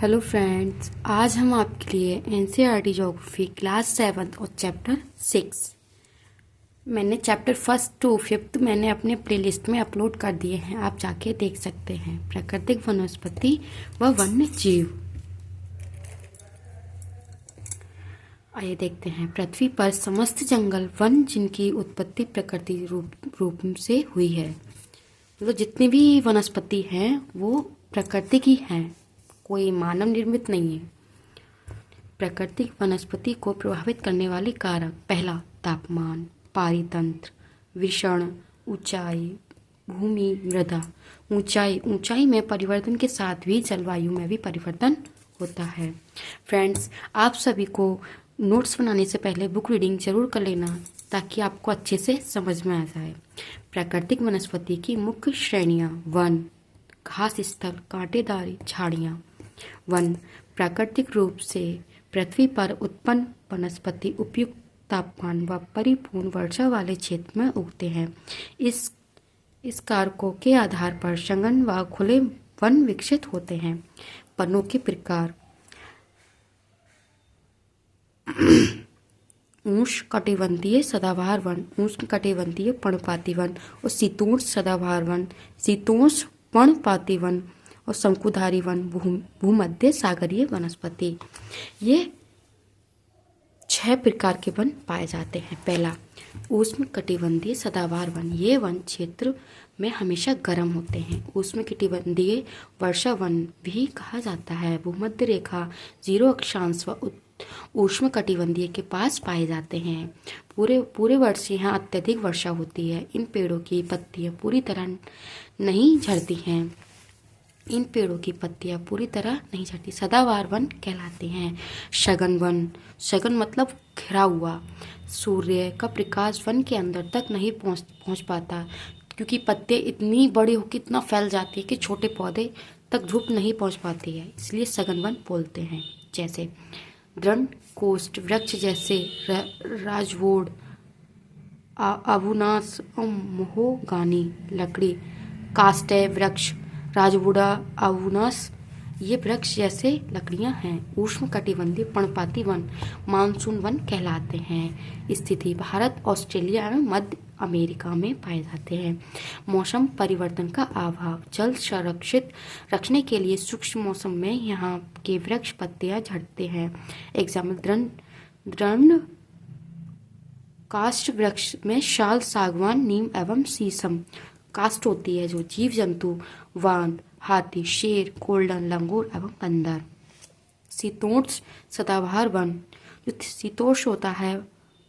Hello friends, आज हम आपके लिए एनसीईआरटी ज्योग्राफी क्लास 7 और चैप्टर 6 मैंने चैप्टर फर्स्ट टू फिफ्थ मैंने अपने प्लेलिस्ट में अपलोड कर दिए हैं। आप जाके देख सकते हैं। प्राकृतिक वनस्पति व वन्य जीव। आइए देखते हैं। पृथ्वी पर समस्त जंगल वन जिनकी उत्पत्ति प्रकृति रूप से हुई है, मतलब जितनी भी वनस्पति हैं वो प्रकृति की हैं, कोई मानव निर्मित नहीं है। प्राकृतिक वनस्पति को प्रभावित करने वाले कारक: पहला, तापमान, पारितंत्र, विषण, ऊंचाई, भूमि, मृदा। ऊंचाई में परिवर्तन के साथ भी जलवायु में भी परिवर्तन होता है। फ्रेंड्स, आप सभी को नोट्स बनाने से पहले बुक रीडिंग जरूर कर लेना ताकि आपको अच्छे से समझ में आ जाए। प्राकृतिक वनस्पति की मुख्य श्रेणियां: वन, घास स्थल, कांटेदार झाड़ियां। वन प्राकृतिक रूप से पृथ्वी पर उत्पन्न वनस्पति उपयुक्त तापमान व परिपूर्ण वर्षा वाले क्षेत्र में उगते हैं। इस कारकों के आधार पर सघन व खुले वन विकसित होते हैं। वनों के प्रकार: उष्णकटिबंधीय सदाबहार वन, उष्णकटिबंधीय पर्णपाती वन और शीतोष्ण सदाबहार वन, शीतोष्ण पर्णपाती वन और शंकुधारी वन, भूमध्य सागरीय वनस्पति। ये 6 प्रकार के वन पाए जाते हैं। पहला, उष्णकटिबंधीय सदाबहार वन। ये वन क्षेत्र में हमेशा गर्म होते हैं। उष्णकटिबंधीय वर्षा वन भी कहा जाता है। भूमध्य रेखा 0 अक्षांश व उष्णकटिबंधीय के पास पाए जाते हैं। पूरे वर्ष यहाँ अत्यधिक वर्षा होती है। इन पेड़ों की पत्तियां पूरी तरह नहीं झड़ती हैं। इन पेड़ों की पत्तियां पूरी तरह नहीं झड़ती, सदाबहार वन कहलाते हैं। सघन वन, सघन मतलब घिरा हुआ। सूर्य का प्रकाश वन के अंदर तक नहीं पहुंच पाता, क्योंकि पत्ते इतनी बड़ी होकर इतना फैल जाती है कि छोटे पौधे तक धूप नहीं पहुंच पाती है, इसलिए सघन वन बोलते हैं। जैसे दृढ़ कोष्ठ वृक्ष जैसे राजवोड, अबूनास और मोहोगानी लकड़ी। कास्टे वृक्ष, राजवुडा, अबूनास, ये वृक्ष जैसे लकड़ियां हैं। उष्णकटिबंधीय पर्णपाती वन मानसून वन कहलाते हैं। स्थिति: भारत, ऑस्ट्रेलिया एवं मध्य अमेरिका में पाए जाते हैं। मौसम परिवर्तन का अभाव: जल संरक्षित रखने के लिए सूक्ष्म मौसम में यहाँ के वृक्ष पत्तियां झड़ते हैं। एग्जाम्पल: दृढ़ काष्ठ वृक्ष में शाल, सागवान, नीम एवं शीशम काष्ठ होती है। जो जीव जंतु: वान, हाथी, शेर, गोल्डन लंगूर एवं बंदर। शीतोष्ण सदाबहार वन: जो शीतोष्ण होता है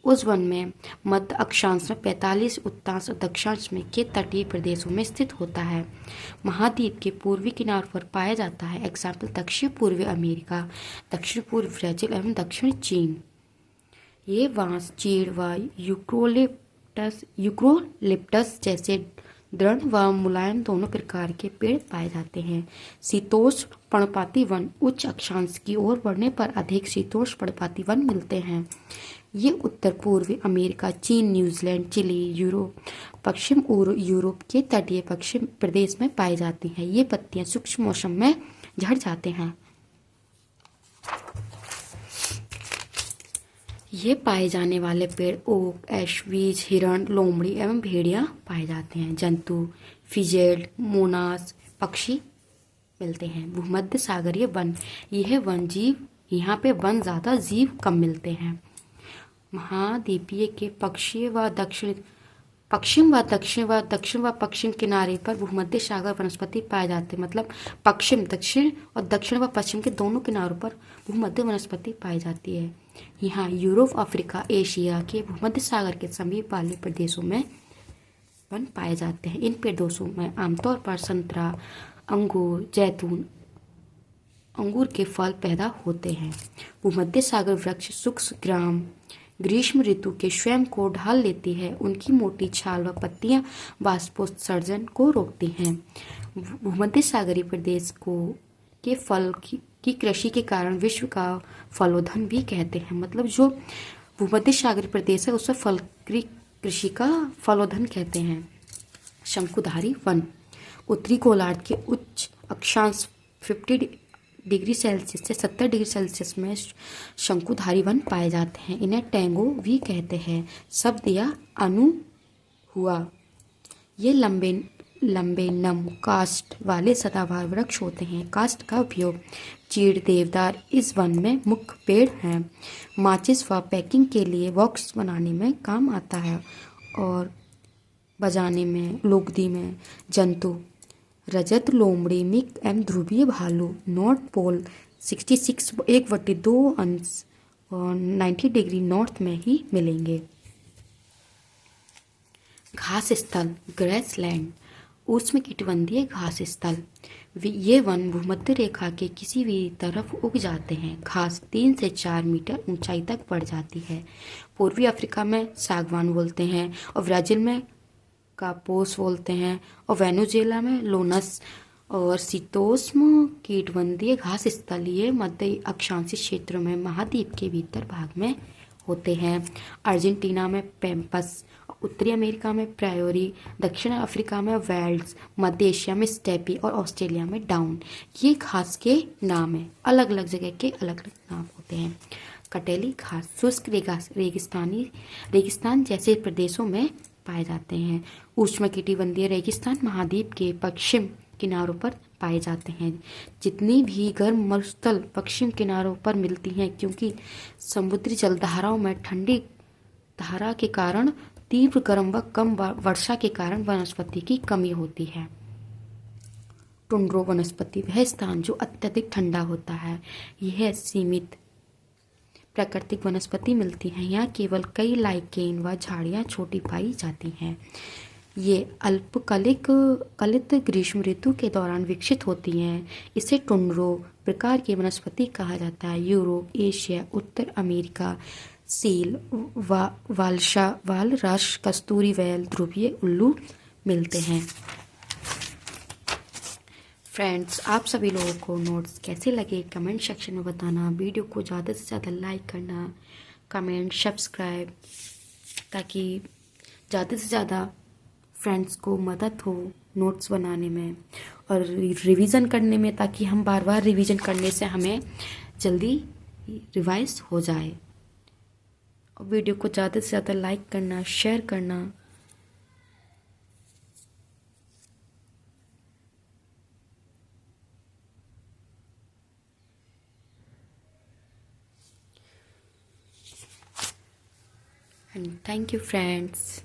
उस वन में मध्य अक्षांश में 45, उत्तरांश और दक्षिणांश में के तटीय प्रदेशों में स्थित होता है। महाद्वीप के पूर्वी किनारों पर पाया जाता है। एग्जाम्पल: दक्षिण पूर्वी अमेरिका, दक्षिण पूर्व ब्राजील एवं दक्षिण चीन। ये बांस, चीड़ व यूक्रोलिप्टस जैसे दृढ़ व मुलायम दोनों प्रकार के पेड़ पाए जाते हैं। शीतोष्ण पर्णपाती वन: उच्च अक्षांश की ओर बढ़ने पर अधिक शीतोष्ण पर्णपाती वन मिलते हैं। ये उत्तर पूर्वी अमेरिका, चीन, न्यूजीलैंड, चिली, यूरोप, पश्चिम यूरोप के तटीय पश्चिम प्रदेश में पाई जाती हैं। ये पत्तियां सूक्ष्म मौसम में झड़ जाते हैं। ये पाए जाने वाले पेड़ ओक, ऐश, वीज, हिरण, लोमड़ी एवं भेड़िया पाए जाते हैं। जंतु: फिजेल्ड, मोनास, पक्षी मिलते हैं। भूमध्य सागरीय वन: यह वन जीव, यहाँ पे वन ज़्यादा, जीव कम मिलते हैं। महाद्वीपीय के पश्चिम किनारे पर भूमध्य सागर वनस्पति पाए जाते हैं। मतलब दक्षिण व पश्चिम के दोनों किनारों पर भूमध्य वनस्पति पाई जाती है। यहाँ यूरोप, अफ्रीका, एशिया के भूमध्य सागर के समीप वाले प्रदेशों में वन पाए जाते हैं। इन प्रदेशों में आमतौर पर संतरा, अंगूर, जैतून, अंगूर के फल पैदा होते हैं। भूमध्य सागर वृक्ष शुष्क ग्रीष्म ऋतु के स्वयं को ढाल लेती है। उनकी मोटी छाल व पत्तियां बाष्पोत्सर्जन को रोकती हैं। भूमध्य सागरीय प्रदेश को के फल की कृषि के कारण विश्व का फलोधन भी कहते हैं। मतलब जो भूमध्य सागरीय प्रदेश है उसे फल की कृषि का फलोधन कहते हैं। शंकुधारी वन: उत्तरी गोलार्ध के उच्च अक्षांश डिग्री सेल्सियस से 70 डिग्री सेल्सियस में शंकुधारी वन पाए जाते हैं। इन्हें टेंगो भी कहते हैं। शब्द या अनु हुआ। ये लंबे लंबे नम काष्ठ वाले सदाबहार वृक्ष होते हैं। काष्ठ का उपयोग चीड़, देवदार इस वन में मुख्य पेड़ हैं। माचिस व पैकिंग के लिए बॉक्स बनाने में काम आता है और बजाने में, लोकदी में। जंतु रजत लोमड़ी, मिक एवं ध्रुवीय भालू नॉर्थ पोल 66 1/2 अंश और 90 डिग्री नॉर्थ में ही मिलेंगे। घास स्थल ग्रेसलैंड उष्णकटिबंधीय घास स्थल। ये वन भूमध्य रेखा के किसी भी तरफ उग जाते हैं। घास 3 से 4 मीटर ऊंचाई तक बढ़ जाती है। पूर्वी अफ्रीका में सागवान बोलते हैं और ब्राज़ील में कापोस बोलते हैं और वेनेजुएला में लोनस। और शीतोष्ण कीटबंधीय घास स्थल ये मध्य अक्षांशीय क्षेत्र में महाद्वीप के भीतर भाग में होते हैं। अर्जेंटीना में पैम्पस, उत्तरी अमेरिका में प्रायोरी, दक्षिण अफ्रीका में वेल्स, मध्य एशिया में स्टेपी और ऑस्ट्रेलिया में डाउन। ये घास के नाम हैं, अलग अलग जगह के अलग अलग नाम होते हैं। कटेली घास शुष्क रेगिस्तान जैसे प्रदेशों में पाए जाते हैं। उष्णकटिबंधीय रेगिस्तान महाद्वीप के पश्चिम किनारों पर पाए जाते हैं। जितनी भी गर्म मरुस्थल पश्चिम किनारों पर मिलती हैं, क्योंकि समुद्री जलधाराओं में ठंडी धारा के कारण तीव्र गर्म व कम वर्षा के कारण वनस्पति की कमी होती है। टुंड्रो वनस्पति वह स्थान जो अत्यधिक ठंडा होता है। यह सीमित प्राकृतिक वनस्पति मिलती हैं। यहाँ केवल कई लाइकेन व झाड़ियाँ छोटी पाई जाती हैं। ये अल्पकालिक ग्रीष्म ऋतु के दौरान विकसित होती हैं। इसे टुंड्रो प्रकार की वनस्पति कहा जाता है। यूरोप, एशिया, उत्तर अमेरिका सील, वालरस, कस्तूरी वैल, ध्रुवीय उल्लू मिलते हैं। फ्रेंड्स, आप सभी लोगों को नोट्स कैसे लगे कमेंट सेक्शन में बताना। वीडियो को ज़्यादा से ज़्यादा लाइक करना, कमेंट, सब्सक्राइब, ताकि ज़्यादा से ज़्यादा फ्रेंड्स को मदद हो नोट्स बनाने में और रिवीजन करने में, ताकि हम बार बार रिवीजन करने से हमें जल्दी रिवाइज हो जाए। और वीडियो को ज़्यादा से ज़्यादा लाइक करना, शेयर करना। And thank you friends.